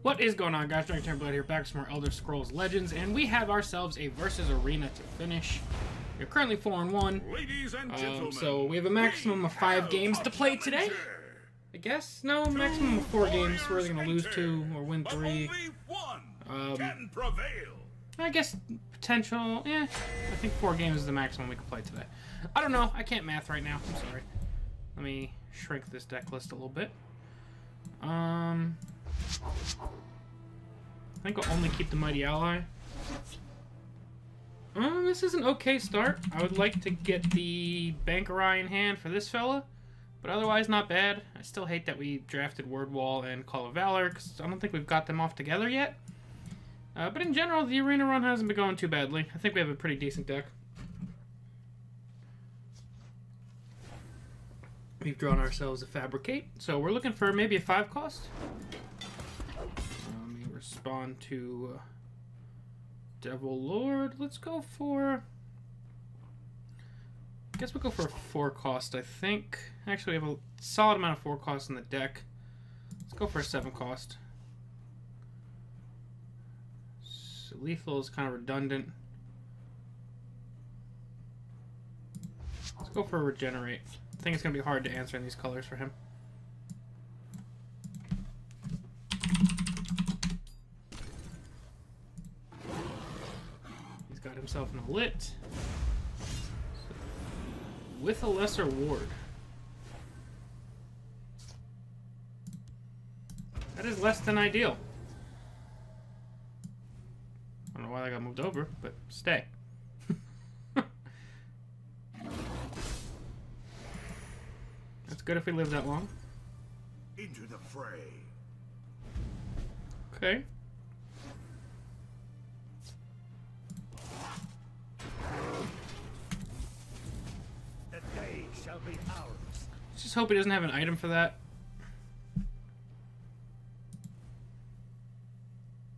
What is going on, guys? DragonTamerBlayde here, back with some more Elder Scrolls Legends, and we have ourselves a versus arena to finish. We're currently 4-1. Ladies and gentlemen, so we have a maximum of 5 games to play today. I guess? No, maximum of 4 games. We're either going to lose 2 or win 3. Can prevail. I guess potential, I think 4 games is the maximum we can play today. I don't know. I can't math right now. I'm sorry. Let me shrink this deck list a little bit. I think I'll only keep the Mighty Ally. This is an okay start. I would like to get the Bankerai in hand for this fella, but otherwise not bad. I still hate that we drafted Word Wall and Call of Valor, because I don't think we've got them off together yet. But in general, the arena run hasn't been going too badly. I think we have a pretty decent deck. We've drawn ourselves a Fabricate, so we're looking for maybe a 5 cost. Let me respond to Devil Lord. Let's go for... I guess we'll go for a 4 cost, I think. Actually, we have a solid amount of 4 costs in the deck. Let's go for a 7 cost. So lethal is kind of redundant. Let's go for a Regenerate. I think it's going to be hard to answer in these colors for him. He's got himself an Lit with a lesser ward. That is less than ideal. I don't know why that got moved over, but stay. That's good if we live that long. Into the fray. Okay. The day shall be ours. Let's just hope he doesn't have an item for that.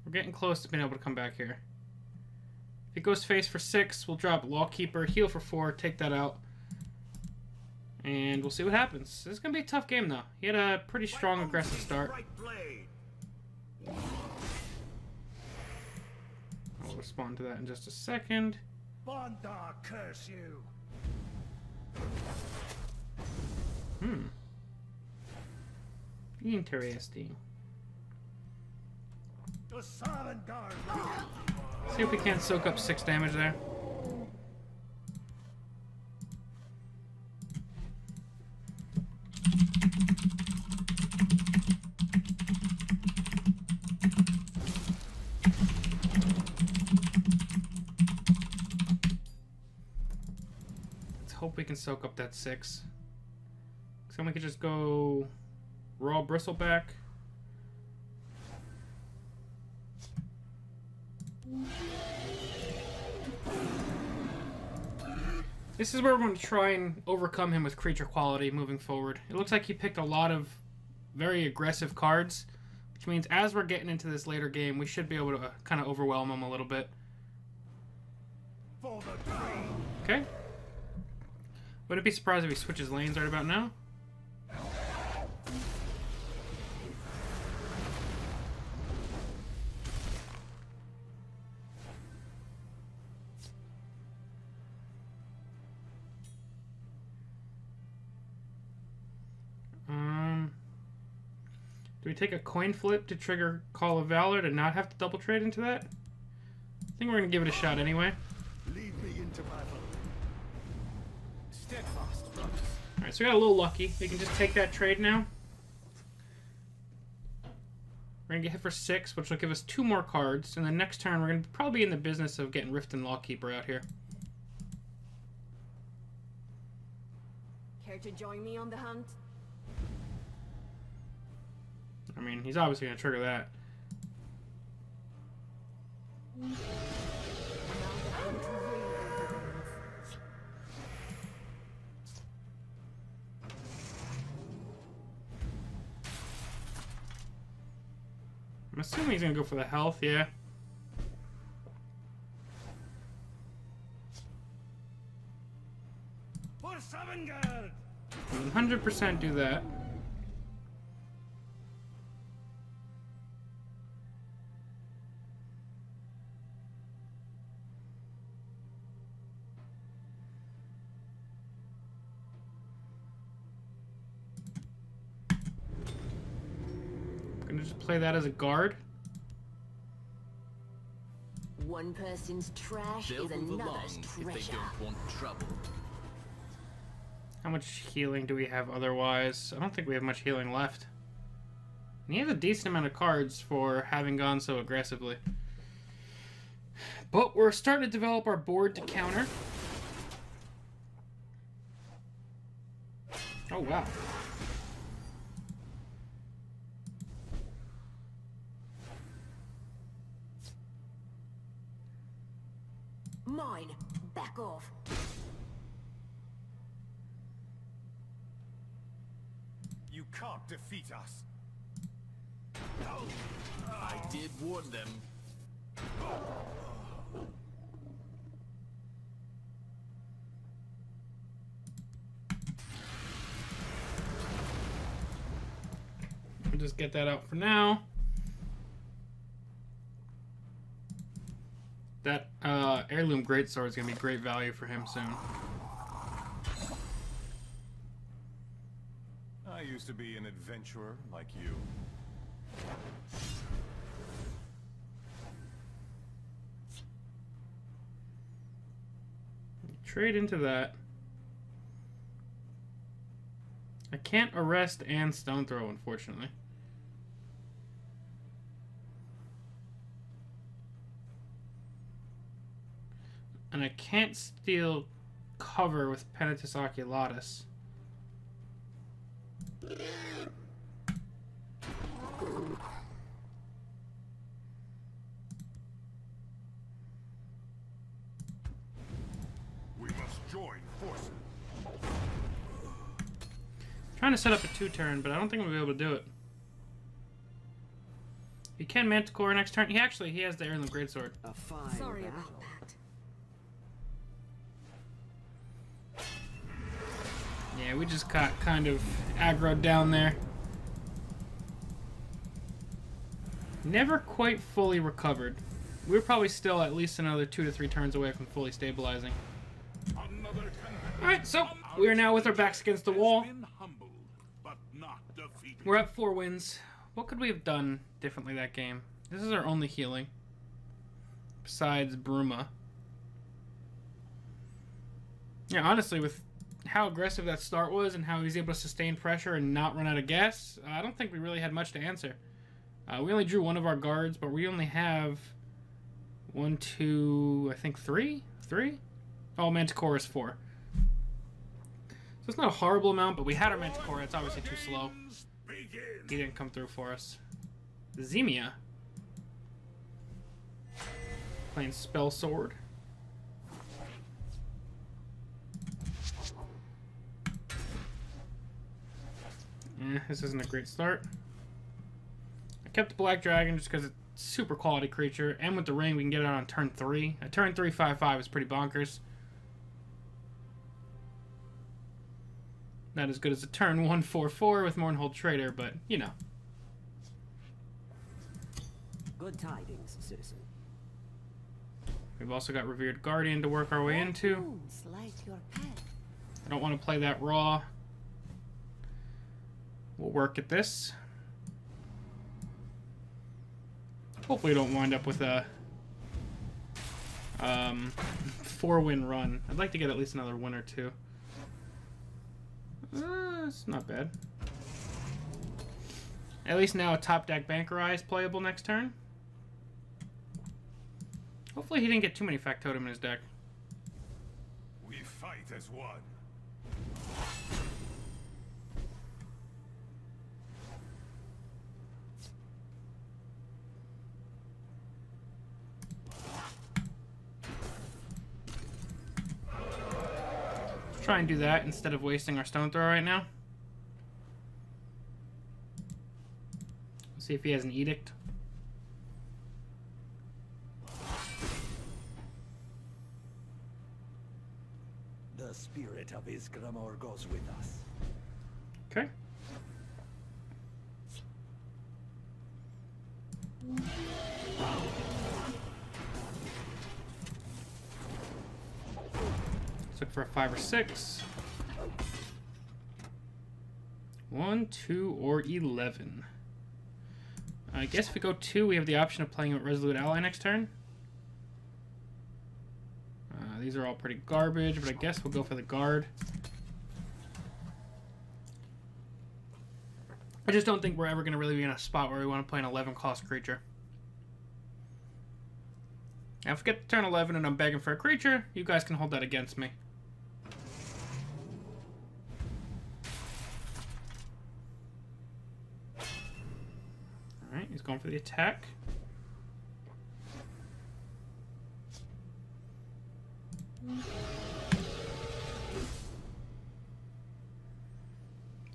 We're getting close to being able to come back here. If he goes face for 6, we'll drop Lawkeeper, heal for 4, take that out. And we'll see what happens. This is going to be a tough game, though. He had a pretty strong, aggressive start. I'll respond to that in just a second. Bondar, curse you. Interesting. See See if we can't soak up 6 damage there. Hope we can soak up that 6. So we could just go raw bristleback. This is where we're going to try and overcome him with creature quality moving forward. It looks like he picked a lot of very aggressive cards, which means as we're getting into this later game, we should be able to kind of overwhelm him a little bit. Okay. Wouldn't be surprised if he switches lanes right about now. Do we take a coin flip to trigger Call of Valor to not have to double trade into that? I think we're going to give it a shot anyway. Lead me into battle. Alright, so we got a little lucky. We can just take that trade now. We're going to get hit for 6, which will give us 2 more cards. And then next turn, we're going to probably be in the business of getting Rift and Lawkeeper out here. Care to join me on the hunt? I mean, he's obviously going to trigger that. I'm assuming he's going to go for the health, yeah. 100% do that. play that as a guard. One person's trash They'll is move along another's if they treasure. don't want trouble. How much healing do we have otherwise? I don't think we have much healing left. And he has a decent amount of cards for having gone so aggressively. But we're starting to develop our board to counter. Oh, wow. Mine. Back off. You can't defeat us. I did warn them. We'll just get that out for now. That heirloom greatsword is going to be great value for him soon. I used to be an adventurer like you. Trade into that. I can't arrest and stone throw, unfortunately. And I can't steal cover with Penitus Oculatus. We must join forces. Trying to set up a 2-turn, but I don't think I'm gonna be able to do it. He can Manticore next turn. He has the Heirloom Greatsword. A fine Sorry battle. about that. Yeah, we just got kind of aggroed down there. Never quite fully recovered. We're probably still at least another 2 to 3 turns away from fully stabilizing. Alright, so we are now with our backs against the wall. We're at 4 wins. What could we have done differently that game? This is our only healing. Besides Bruma. Yeah, honestly, with how aggressive that start was and how he was able to sustain pressure and not run out of gas, I don't think we really had much to answer. We only drew one of our guards, but we only have 1, 2, I think 3? 3? Oh, Manticore is 4. So it's not a horrible amount, but we had our Manticore. It's obviously too slow. He didn't come through for us. Zemia. Playing Spell Sword. This isn't a great start. I kept the Black Dragon just because it's a super quality creature, and with the ring we can get it on turn 3. A turn 3 5/5 is pretty bonkers. Not as good as a turn 1 4/4 with Mournhold Trader, but you know. Good tidings, citizen. We've also got Revered Guardian to work our way into. Raccoons like your pet. I don't want to play that raw. We'll work at this. Hopefully we don't wind up with a 4-win run. I'd like to get at least another win or 2. It's not bad. At least now a top deck Bankerai is playable next turn. Hopefully he didn't get too many Factotum in his deck. We fight as one. Let's try and do that instead of wasting our stone throw right now. Let's see if he has an edict. The spirit of Isgramor goes with us. Okay. Let's look for a 5 or 6. 1, 2, or 11. I guess if we go 2, we have the option of playing with Resolute Ally next turn. These are all pretty garbage, but I guess we'll go for the guard. I just don't think we're ever going to really be in a spot where we want to play an 11-cost creature. Now, if we get to turn 11 and I'm begging for a creature, you guys can hold that against me. Alright, he's going for the attack.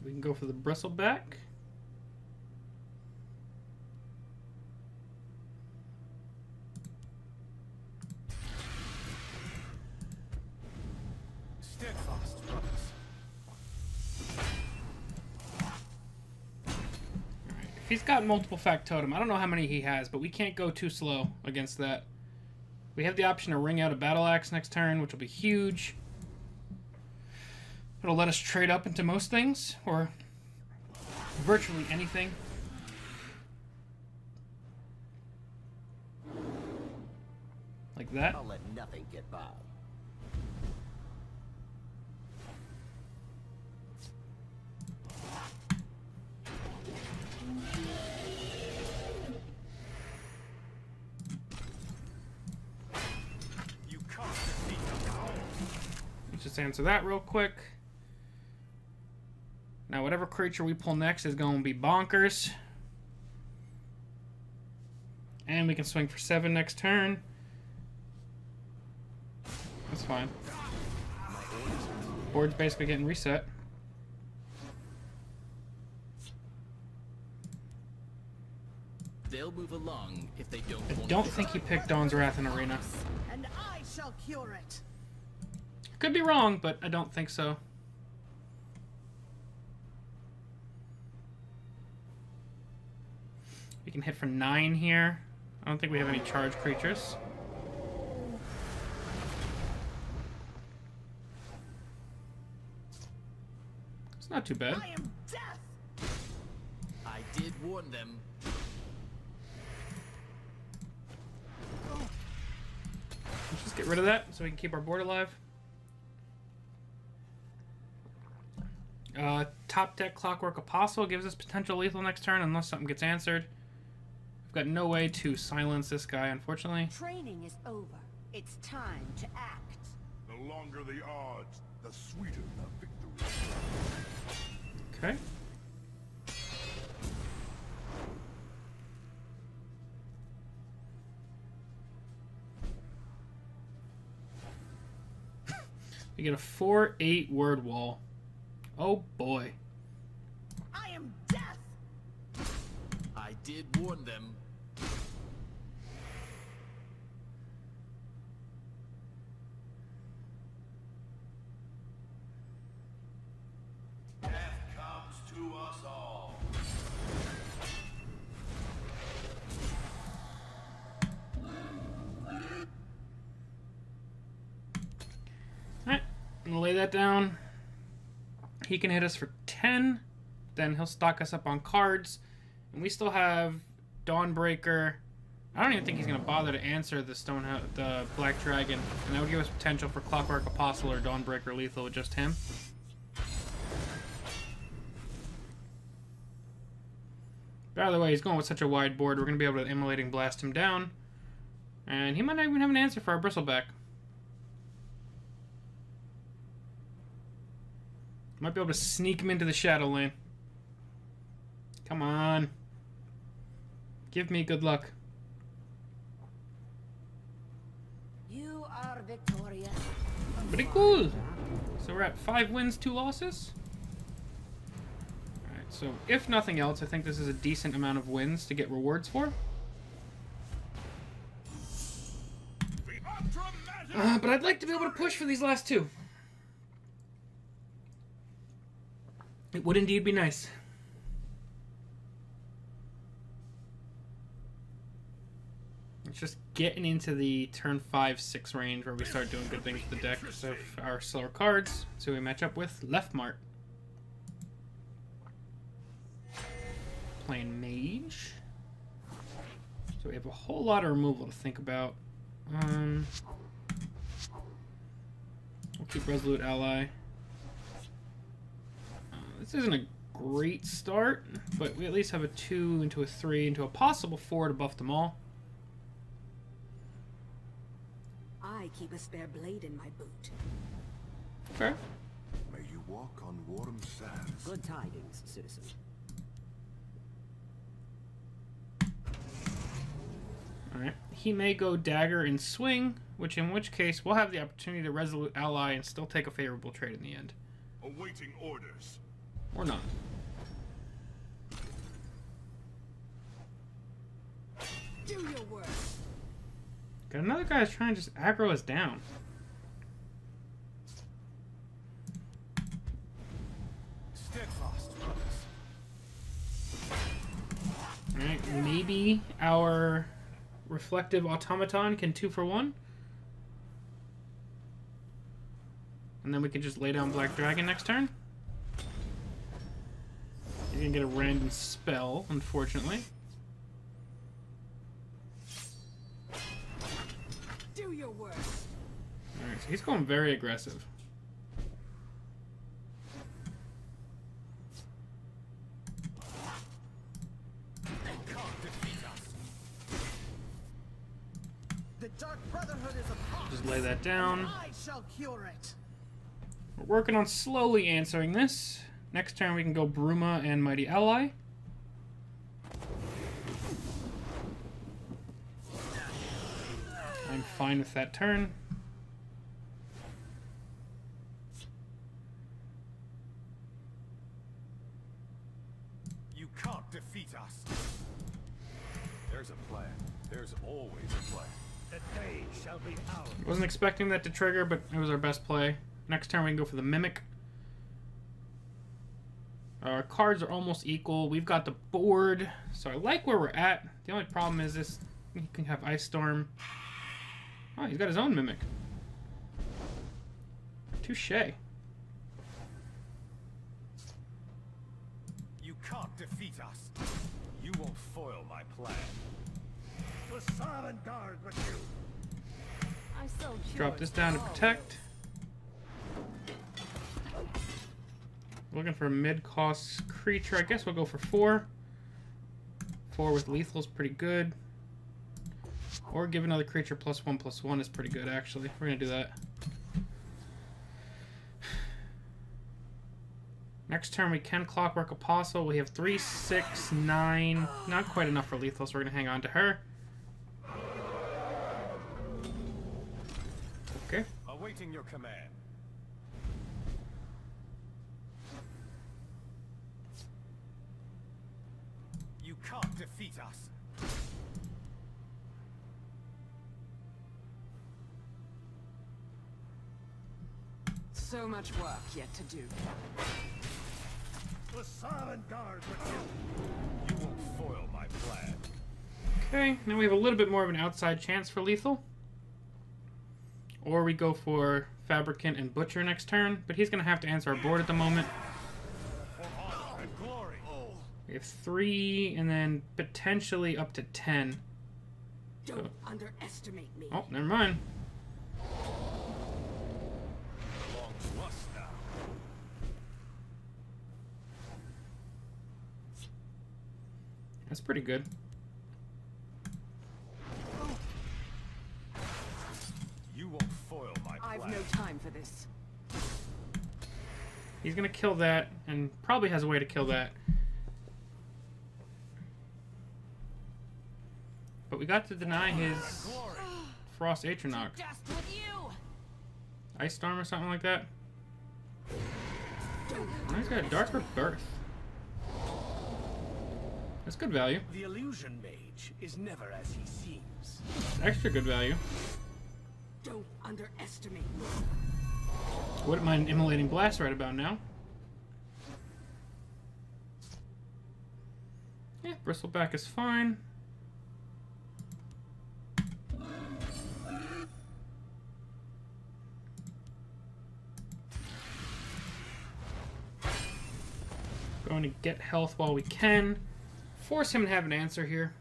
We can go for the bristleback. Steadfast, brothers. Alright, if he's got multiple factotum, I don't know how many he has, but we can't go too slow against that. We have the option to ring out a battle axe next turn, which will be huge. It'll let us trade up into most things, or virtually anything. Like that. I'll let nothing get by. You can't defeat us. Let's just answer that real quick. Now, whatever creature we pull next is going to be bonkers. And we can swing for 7 next turn. That's fine. Board's basically getting reset. They'll move along if they don't. I don't think he picked Dawn's Wrath in Arena. And I shall cure it. Could be wrong, but I don't think so. We can hit for 9 here. I don't think we have any charge creatures. It's not too bad. I am death. I did warn them. Let's just get rid of that so we can keep our board alive. Top deck Clockwork Apostle gives us potential lethal next turn unless something gets answered. We've got no way to silence this guy, unfortunately. Training is over. It's time to act. The longer the odds, the sweeter the victory. Okay. We get a 4/8 word wall. Oh boy. I am death. I did warn them. Death comes to us all. Alright, I'm gonna lay that down. He can hit us for 10, then he'll stock us up on cards, and we still have Dawnbreaker. I don't even think he's gonna bother to answer the Black Dragon, and that would give us potential for Clockwork Apostle or Dawnbreaker lethal with just him. By the way, he's going with such a wide board, we're gonna be able to Immolating Blast him down, and he might not even have an answer for our Bristleback. Might be able to sneak him into the shadow lane. Come on. Give me good luck. You are victorious. Pretty cool. So we're at 5 wins, 2 losses. Alright, so if nothing else, I think this is a decent amount of wins to get rewards for. But I'd like to be able to push for these last 2. It would indeed be nice. It's just getting into the turn 5-6 range where we start doing good things with the deck. So our slower cards, so we match up with Left Mart. Playing Mage. So we have a whole lot of removal to think about. We'll keep Resolute Ally. This isn't a great start, but we at least have a 2 into a 3 into a possible 4 to buff them all. I keep a spare blade in my boot. Okay. May you walk on warm sands. Good tidings, citizen. Alright. He may go dagger and swing, in which case we'll have the opportunity to Resolute Ally and still take a favorable trade in the end. Awaiting orders. Or not. Do your worst. Got another guy who's trying to just aggro us down. Steadfast. Alright, maybe our Reflective Automaton can 2 for 1. And then we can just lay down Black Dragon next turn. He's gonna get a random spell, unfortunately. Do your worst. Alright, so he's going very aggressive. The Dark Brotherhood is upon Just lay that down. I shall cure it. We're working on slowly answering this. Next turn we can go Bruma and Mighty Ally. I'm fine with that turn. You can't defeat us. There's a plan. There's always a plan. The day shall be ours. Wasn't expecting that to trigger, but it was our best play. Next turn we can go for the Mimic. Our cards are almost equal. We've got the board, so I like where we're at. The only problem is this: he can have Ice Storm. Oh, he's got his own Mimic. Touche. You can't defeat us. You won't foil my plan. To Sovngarde with you. I'm so cute. Drop this down to protect. Looking for a mid-cost creature. I guess we'll go for 4. 4 with lethal is pretty good. Or give another creature +1/+1 is pretty good, actually. We're going to do that. Next turn we can Clockwork Apostle. We have 3, 6, 9. Not quite enough for lethal, so we're going to hang on to her. Okay. Awaiting your command. You can't defeat us. So much work yet to do. To Sovngarde with you. You won't foil my plan. Okay, now we have a little bit more of an outside chance for lethal. Or we go for Fabricant and Butcher next turn, but he's going to have to answer our board at the moment. For honor and glory. We have 3, and then potentially up to 10. Don't underestimate me. Oh, never mind. Belongs to us now. That's pretty good. You won't foil my plan. I've no time for this. He's going to kill that, and probably has a way to kill that. But we got to deny his Frost Atronach. Just with you. Ice Storm or something like that. Oh, he's got a Dark Rebirth. That's good value. The illusion mage is never as he seems. Extra good value. Don't underestimate me. Wouldn't mind Immolating Blast right about now. Yeah, Bristleback is fine. Going to get health while we can. Force him to have an answer here.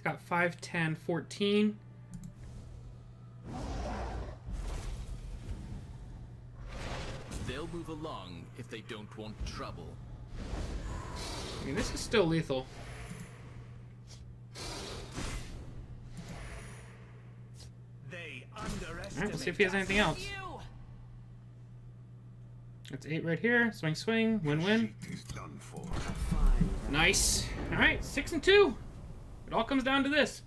He's got 5, 10, 14. They'll move along if they don't want trouble. I mean, this is still lethal. They Alright, let's see if he has anything else. That's 8 right here. Swing, swing. Win-win. Nice. Alright, 6 and 2. It all comes down to this.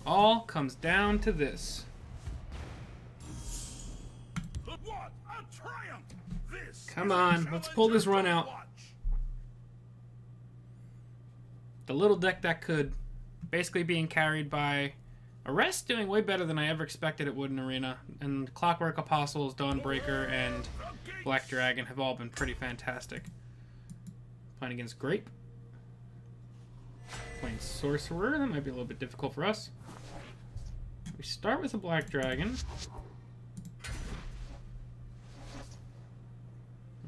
All comes down to this. What a triumph! This Come on, let's pull this run out. The little deck that could. Basically being carried by Arrest, doing way better than I ever expected it would in Arena. And Clockwork Apostles, Dawnbreaker, and Black Dragon have all been pretty fantastic. Playing against Grape. Playing Sorcerer, that might be a little bit difficult for us. We start with a Black Dragon.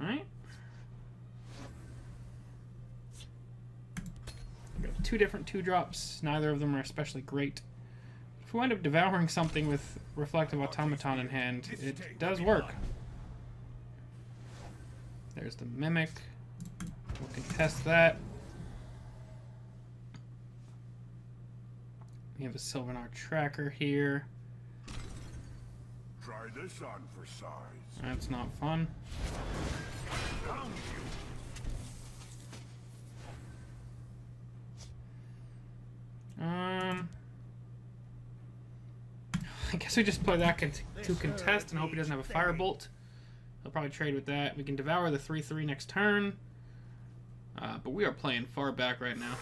Alright. We got 2 different 2-drops. Neither of them are especially great. If we wind up devouring something with Reflective Automaton in hand, it does work. There's the Mimic. We'll contest that. We have a Sylvanar Tracker here. Try this on for size. That's not fun. Found you. I guess we just play that to contest and hope he doesn't have a Firebolt. He'll probably trade with that. We can devour the 3/3 next turn. But we are playing far back right now.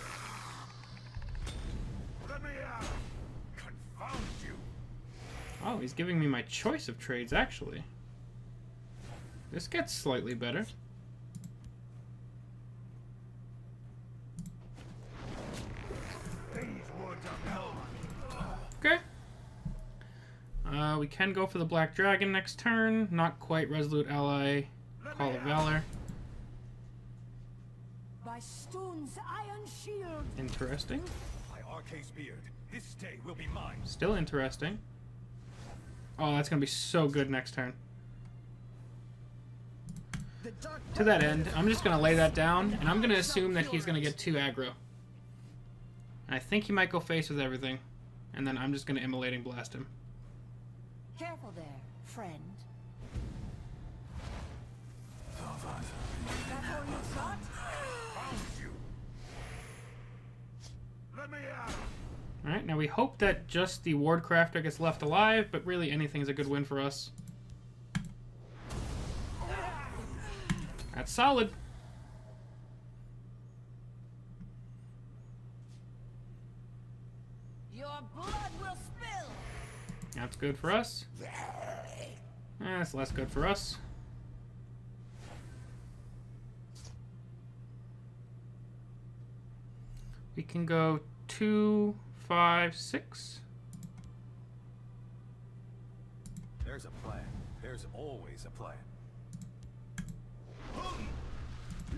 Let me out. Confound you. Oh, he's giving me my choice of trades, actually. This gets slightly better. These woods are hell. Okay. We can go for the Black Dragon next turn. Not quite Resolute Ally. Call of Valor. By Stone's iron shield. Interesting. My Arcane Beard. His stay will be mine. Still interesting. Oh, that's going to be so good next turn. To that end, I'm just going to lay that down, and I'm going to assume that he's going to get 2 aggro. And I think he might go face with everything. And then I'm just going to Immolating Blast him. Careful there, friend. Found you. Let me out. Alright, now we hope that just the Ward Crafter gets left alive, but really anything's a good win for us. That's solid. Your blood will spill. That's good for us. That's less good for us. We can go 2, 5, 6. There's a plan. There's always a plan.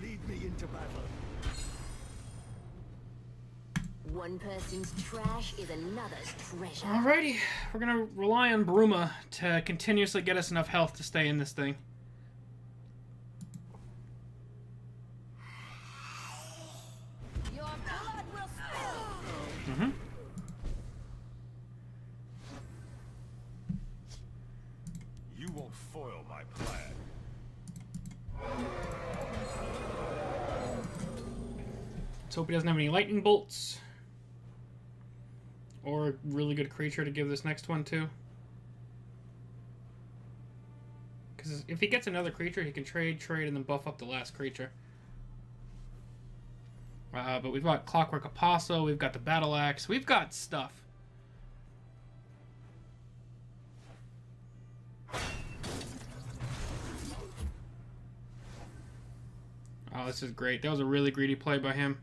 Lead me into battle. One person's trash is another's treasure. Alrighty, we're gonna rely on Bruma to continuously get us enough health to stay in this thing. Your blood will spill. Mm-hmm. You won't foil my plan. Let's hope he doesn't have any lightning bolts. Or a really good creature to give this next one to. Because if he gets another creature, he can trade, and then buff up the last creature. But we've got Clockwork Apostle, we've got the Battle Axe, we've got stuff. Oh, this is great. That was a really greedy play by him.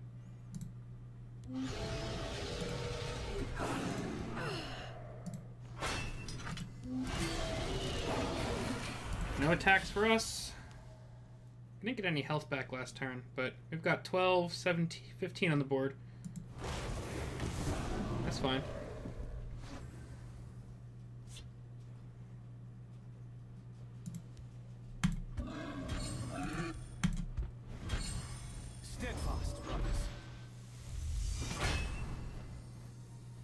No attacks for us. We didn't get any health back last turn, but we've got 12, 17, 15 on the board. That's fine. Steadfast, brothers.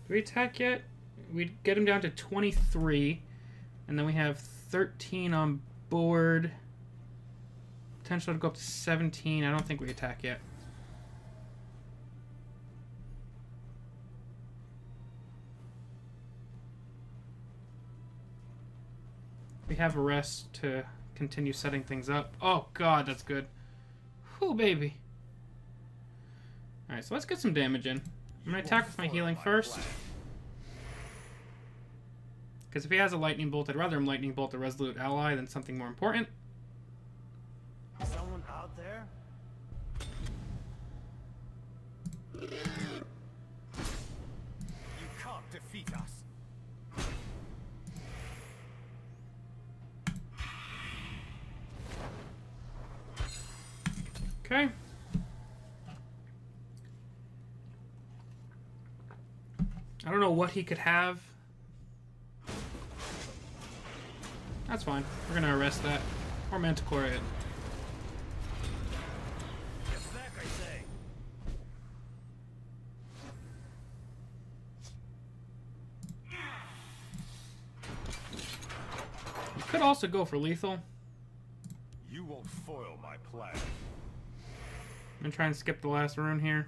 Do we attack yet? We'd get him down to 23, and then we have 13 on board. Potential to go up to 17. I don't think we attack yet. We have a rest to continue setting things up. Oh god, that's good. Whew, baby. Alright, so let's get some damage in. I'm going to attack with my healing first. Because if he has a lightning bolt, I'd rather him lightning bolt a resolute ally than something more important. Someone out there? You can't defeat us. Okay. I don't know what he could have. That's fine. We're gonna arrest that. Or Manticore it. Get back, I say. You could also go for lethal. You won't foil my plan. I'm gonna try and skip the last rune here.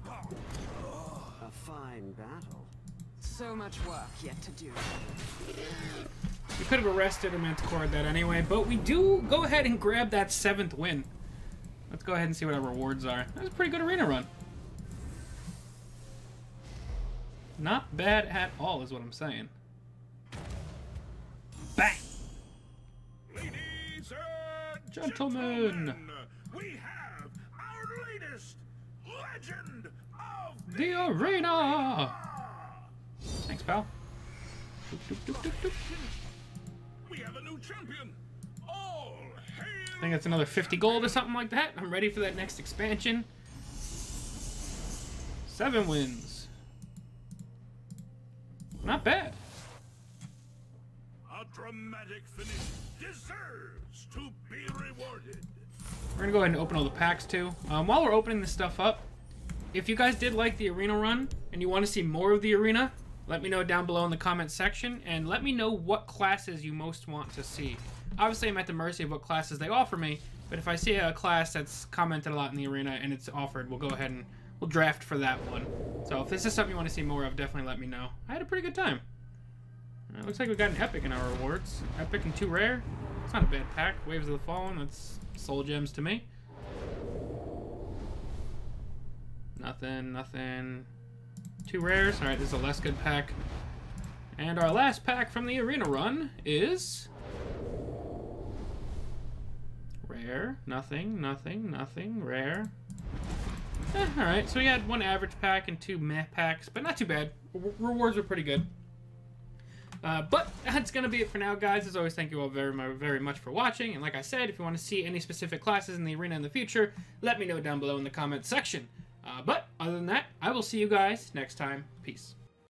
A fine battle. So much work yet to do. We could have arrested or Manticore that anyway, but we do go ahead and grab that 7th win. Let's go ahead and see what our rewards are. That was a pretty good arena run. Not bad at all is what I'm saying. Bang! Ladies and Gentlemen, we have our latest legend of the arena! Thanks, pal. Doop, doop, doop, doop, doop. We have a new champion. All hail! I think that's another 50 gold or something like that. I'm ready for that next expansion. 7 wins. Not bad. A dramatic finish deserves to be rewarded. We're gonna go ahead and open all the packs too. While we're opening this stuff up, if you guys did like the arena run and you want to see more of the arena, let me know down below in the comments section, and let me know what classes you most want to see. Obviously, I'm at the mercy of what classes they offer me, but if I see a class that's commented a lot in the arena and it's offered, we'll go ahead and we'll draft for that one. So if this is something you want to see more of, definitely let me know. I had a pretty good time. It looks like we got an epic in our rewards. Epic and 2 rare. It's not a bad pack. Waves of the Fallen, that's soul gems to me. Nothing, nothing. 2 rares. Alright, this is a less good pack. And our last pack from the arena run is... rare. Nothing, nothing, nothing. Rare. Alright, so we had 1 average pack and 2 meh packs, but not too bad. Rewards were pretty good. But that's going to be it for now, guys. As always, thank you all very much for watching. And like I said, if you want to see any specific classes in the arena in the future, let me know down below in the comments section. But other than that, I will see you guys next time. Peace.